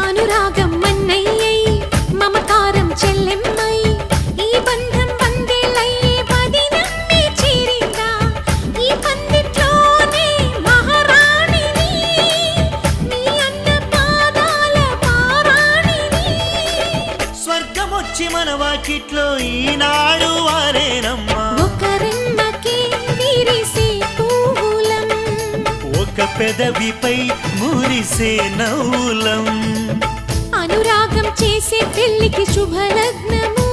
అనురాగం మన్నయ్యై మమకారం చెల్లెమ్మై ఈ బంధం వందేళ్ళయ్యే పదినమ్మే చేరిందా ఈ పందిట్లోనే మహారాణిని నీ అన్న పాదాల పారాణిని స్వర్గమొచ్చి మన వాకిట్లో ఈనాడు వారేనమ్మా ఒకరెమ్మకి విరిసే పువ్వులం ఒక పెదవిపై మురిసే నవ్వులం అనురాగం చేసే పెళ్లికి శుభలగ్నము